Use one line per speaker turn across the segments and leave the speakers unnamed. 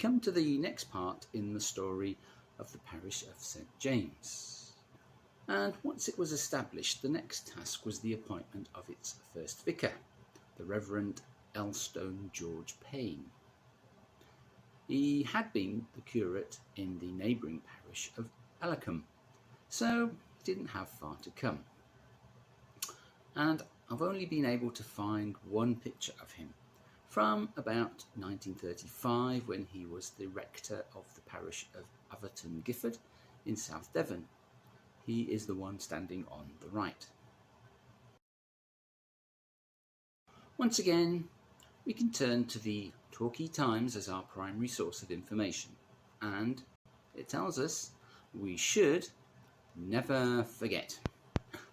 come to the next part in the story of the Parish of St James. And once it was established, the next task was the appointment of its first vicar, the Reverend Elstone George Payne. He had been the curate in the neighbouring parish of Ellicombe, so he didn't have far to come. And I've only been able to find one picture of him from about 1935, when he was the rector of the parish of Atherton Gifford in South Devon. He is the one standing on the right. Once again, we can turn to the Torquay Times as our primary source of information, and it tells us we should never forget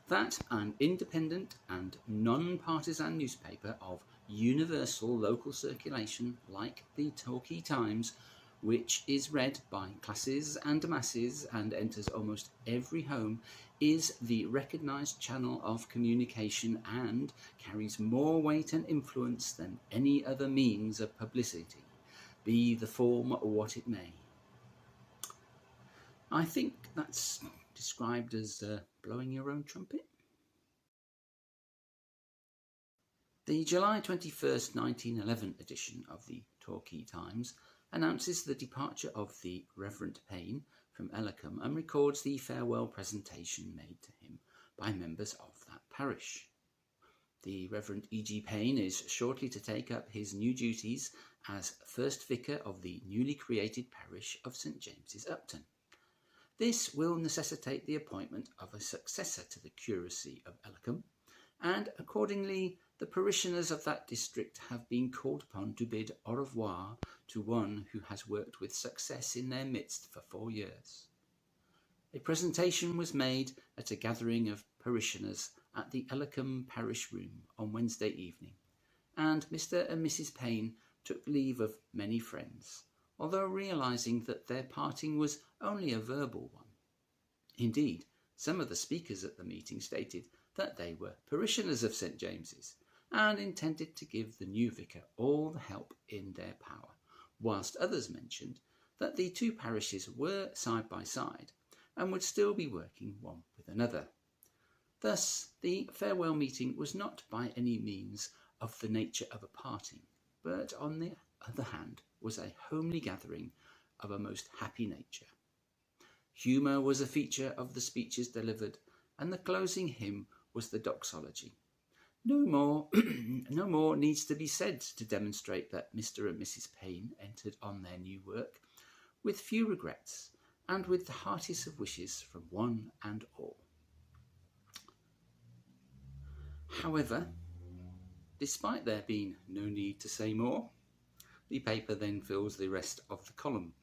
that an independent and non-partisan newspaper of universal local circulation like the Torquay Times, which is read by classes and masses and enters almost every home, is the recognised channel of communication and carries more weight and influence than any other means of publicity, be the form what it may. I think that's described as blowing your own trumpet. The July 21st, 1911 edition of the Torquay Times announces the departure of the Reverend Payne from Ellicombe and records the farewell presentation made to him by members of that parish. The Reverend E.G. Payne is shortly to take up his new duties as first vicar of the newly created parish of St James's, Upton. This will necessitate the appointment of a successor to the curacy of Ellicombe, and accordingly the parishioners of that district have been called upon to bid au revoir to one who has worked with success in their midst for 4 years. A presentation was made at a gathering of parishioners at the Ellicombe Parish Room on Wednesday evening, and Mr. and Mrs. Payne took leave of many friends, although realising that their parting was only a verbal one. Indeed, some of the speakers at the meeting stated that they were parishioners of St James's and intended to give the new vicar all the help in their power, whilst others mentioned that the two parishes were side by side and would still be working one with another. Thus, the farewell meeting was not by any means of the nature of a parting, but on the other hand was a homely gathering of a most happy nature. Humour was a feature of the speeches delivered, and the closing hymn was the doxology. No more needs to be said to demonstrate that Mr. and Mrs. Payne entered on their new work with few regrets and with the heartiest of wishes from one and all. However, despite there being no need to say more, the paper then fills the rest of the column,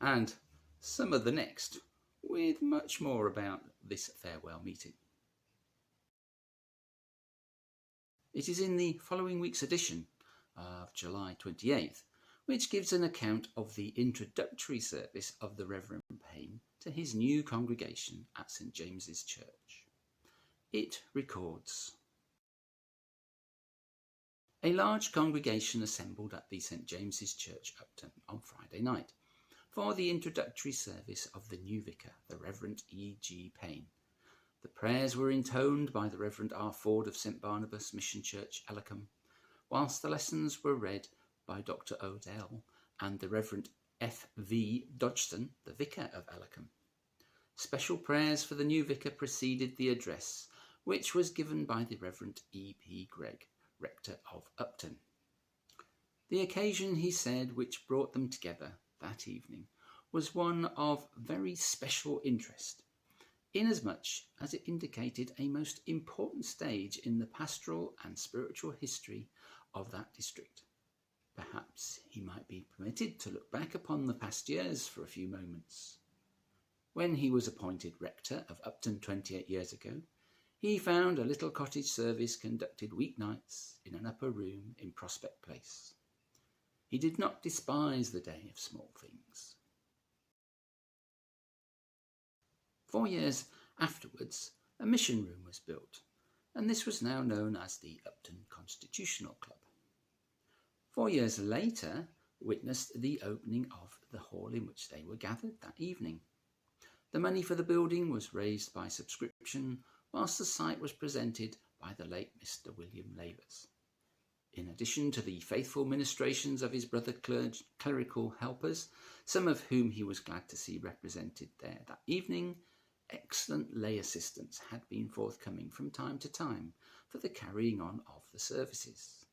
and some of the next, with much more about this farewell meeting. It is in the following week's edition of July 28th, which gives an account of the introductory service of the Reverend Payne to his new congregation at St James's Church. It records: a large congregation assembled at the St James's Church, Upton, on Friday night for the introductory service of the new vicar, the Reverend E.G. Payne. The prayers were intoned by the Reverend R. Ford of St Barnabas Mission Church, Ellicombe, whilst the lessons were read by Dr. Odell and the Reverend F. V. Dodgson, the vicar of Ellicombe. Special prayers for the new vicar preceded the address, which was given by the Reverend E. P. Gregg, rector of Upton. The occasion, he said, which brought them together that evening was one of very special interest, inasmuch as it indicated a most important stage in the pastoral and spiritual history of that district. Perhaps he might be permitted to look back upon the past years for a few moments. When he was appointed rector of Upton 28 years ago, he found a little cottage service conducted weeknights in an upper room in Prospect Place. He did not despise the day of small things. 4 years afterwards, a mission room was built, and this was now known as the Upton Constitutional Club. 4 years later, witnessed the opening of the hall in which they were gathered that evening. The money for the building was raised by subscription, whilst the site was presented by the late Mr. William Lavers. In addition to the faithful ministrations of his brother clerical helpers, some of whom he was glad to see represented there that evening, excellent lay assistants had been forthcoming from time to time for the carrying on of the services.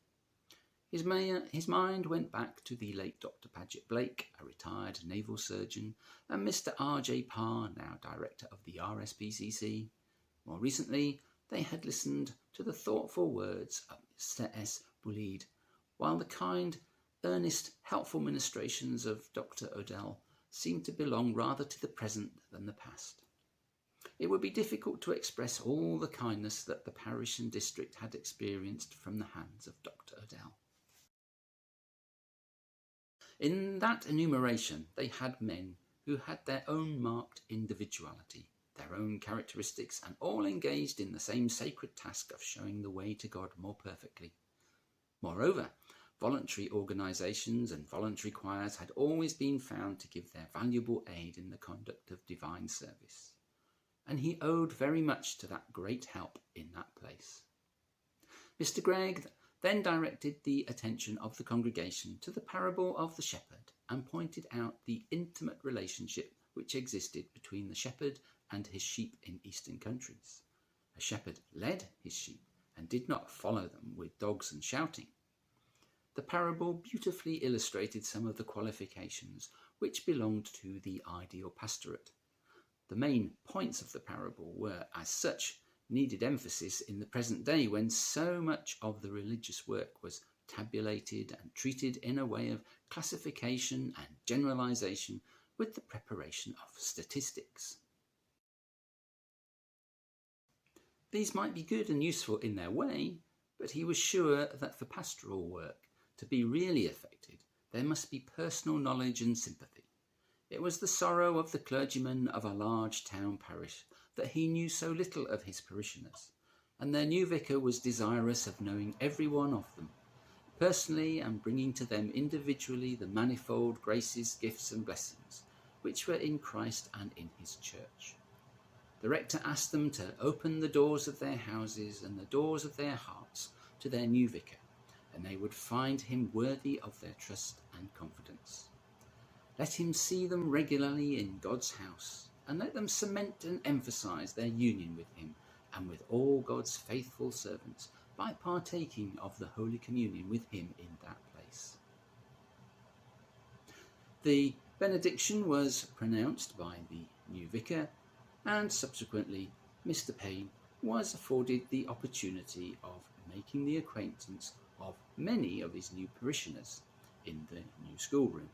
His mind went back to the late Dr. Paget Blake, a retired naval surgeon, and Mr. R.J. Parr, now director of the RSPCC. More recently, they had listened to the thoughtful words of Mr. S. Bulleid, while the kind, earnest, helpful ministrations of Dr. Odell seemed to belong rather to the present than the past. It would be difficult to express all the kindness that the parish and district had experienced from the hands of Dr. Odell. In that enumeration, they had men who had their own marked individuality, their own characteristics, and all engaged in the same sacred task of showing the way to God more perfectly. Moreover, voluntary organisations and voluntary choirs had always been found to give their valuable aid in the conduct of divine service, and he owed very much to that great help in that place. Mr. Gregg then directed the attention of the congregation to the parable of the shepherd and pointed out the intimate relationship which existed between the shepherd and his sheep in eastern countries. A shepherd led his sheep and did not follow them with dogs and shouting. The parable beautifully illustrated some of the qualifications which belonged to the ideal pastorate. The main points of the parable were, as such, needed emphasis in the present day when so much of the religious work was tabulated and treated in a way of classification and generalization with the preparation of statistics. These might be good and useful in their way, but he was sure that for pastoral work to be really effective, there must be personal knowledge and sympathy. It was the sorrow of the clergyman of a large town parish that he knew so little of his parishioners, and their new vicar was desirous of knowing every one of them, personally, and bringing to them individually the manifold graces, gifts and blessings which were in Christ and in his church. The rector asked them to open the doors of their houses and the doors of their hearts to their new vicar, and they would find him worthy of their trust and confidence. Let him see them regularly in God's house, and let them cement and emphasize their union with him and with all God's faithful servants by partaking of the Holy Communion with him in that place. The benediction was pronounced by the new vicar, and subsequently Mr. Payne was afforded the opportunity of making the acquaintance of many of his new parishioners in the new schoolroom.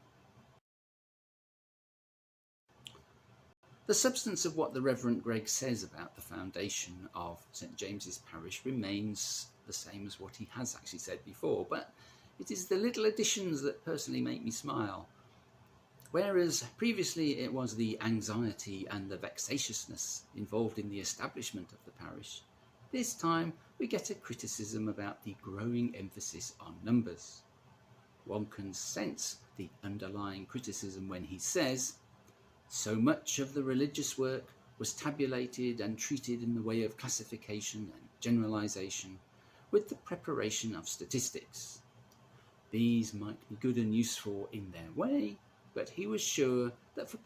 The substance of what the Reverend Gregg says about the foundation of St James's Parish remains the same as what he has actually said before, but it is the little additions that personally make me smile. Whereas previously it was the anxiety and the vexatiousness involved in the establishment of the parish, this time we get a criticism about the growing emphasis on numbers. One can sense the underlying criticism when he says, "So much of the religious work was tabulated and treated in the way of classification and generalization, with the preparation of statistics. These might be good and useful in their way, but he was sure that for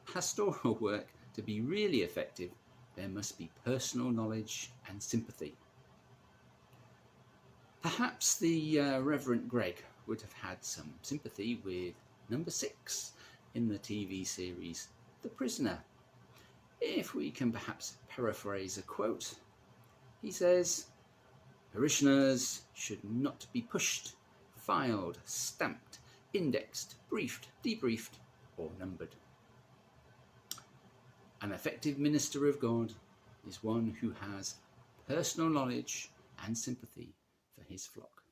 pastoral work to be really effective, there must be personal knowledge and sympathy." Perhaps the Reverend Gregg would have had some sympathy with number 6 in the TV series The Prisoner. If we can perhaps paraphrase a quote, he says, "Parishioners should not be pushed, filed, stamped, indexed, briefed, debriefed, or numbered. An effective minister of God is one who has personal knowledge and sympathy for his flock."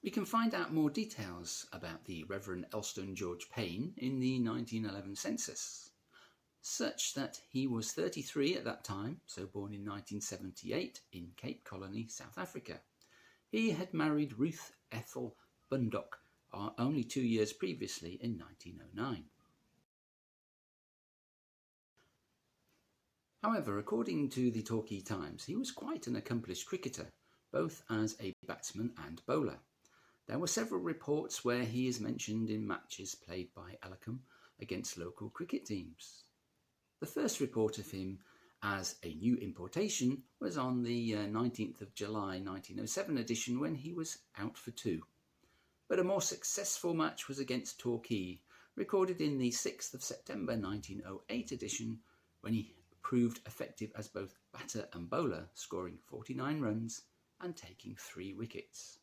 We can find out more details about the Reverend Elstone George Payne in the 1911 census, such that he was 33 at that time, so born in 1978 in Cape Colony, South Africa. He had married Ruth Ethel Bundock only 2 years previously in 1909. However, according to the Torquay Times, he was quite an accomplished cricketer, both as a batsman and bowler. There were several reports where he is mentioned in matches played by Ellacombe against local cricket teams. The first report of him as a new importation was on the 19th of July 1907 edition, when he was out for 2. But a more successful match was against Torquay, recorded in the 6th of September 1908 edition, when he proved effective as both batter and bowler, scoring 49 runs and taking 3 wickets.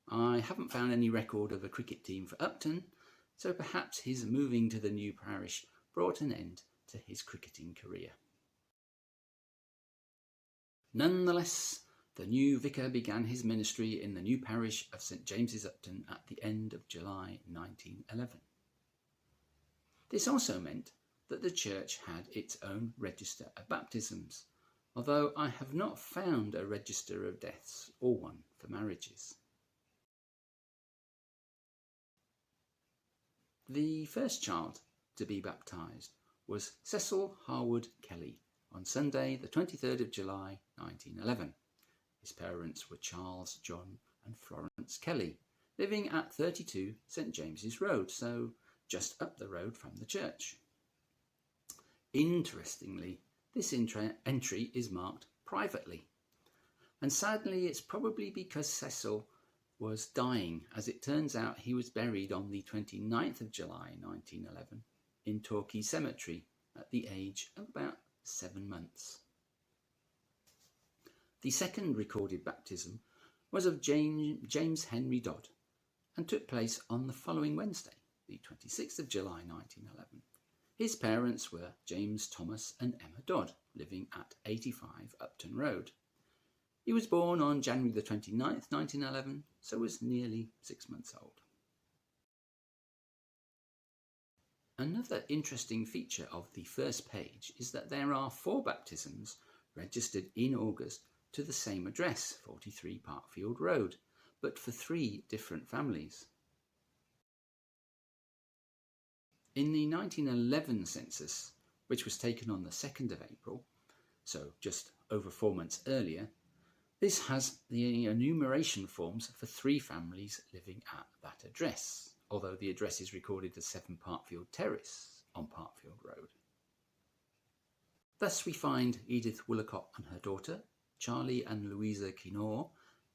I haven't found any record of a cricket team for Upton, so perhaps his moving to the new parish brought an end to his cricketing career. Nonetheless, the new vicar began his ministry in the new parish of St James's, Upton, at the end of July 1911. This also meant that the church had its own register of baptisms, although I have not found a register of deaths or one for marriages. The first child to be baptised was Cecil Harwood Kelly on Sunday the 23rd of July 1911. His parents were Charles, John and Florence Kelly, living at 32 St James's Road, so just up the road from the church. Interestingly, this entry is marked privately, and sadly it's probably because Cecil was dying. As it turns out, he was buried on the 29th of July 1911 in Torquay Cemetery at the age of about 7 months. The second recorded baptism was of James Henry Dodd and took place on the following Wednesday, the 26th of July 1911. His parents were James Thomas and Emma Dodd, living at 85 Upton Road. He was born on January the 29th, 1911, so was nearly 6 months old. Another interesting feature of the first page is that there are 4 baptisms registered in August to the same address, 43 Parkfield Road, but for 3 different families. In the 1911 census, which was taken on the 2nd of April, so just over 4 months earlier, this has the enumeration forms for 3 families living at that address, although the address is recorded as 7 Parkfield Terrace on Parkfield Road. Thus we find Edith Woolacott and her daughter, Charlie and Louisa Kinor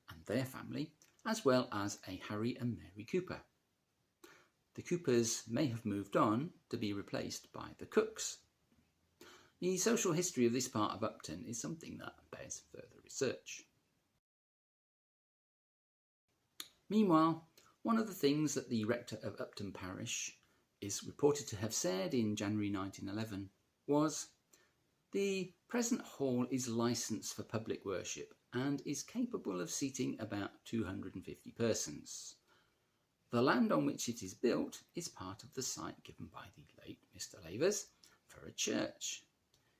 and their family, as well as a Harry and Mary Cooper. The Coopers may have moved on to be replaced by the Cooks. The social history of this part of Upton is something that bears further research. Meanwhile, one of the things that the rector of Upton Parish is reported to have said in January 1911 was, "The present hall is licensed for public worship and is capable of seating about 250 persons. The land on which it is built is part of the site given by the late Mr. Lavers for a church.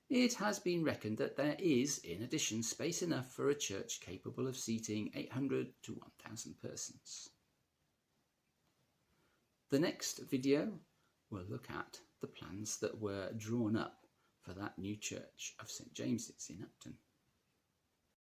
It has been reckoned that there is, in addition, space enough for a church capable of seating 800 to 1,000 persons." The next video will look at the plans that were drawn up for that new church of St James's in Upton.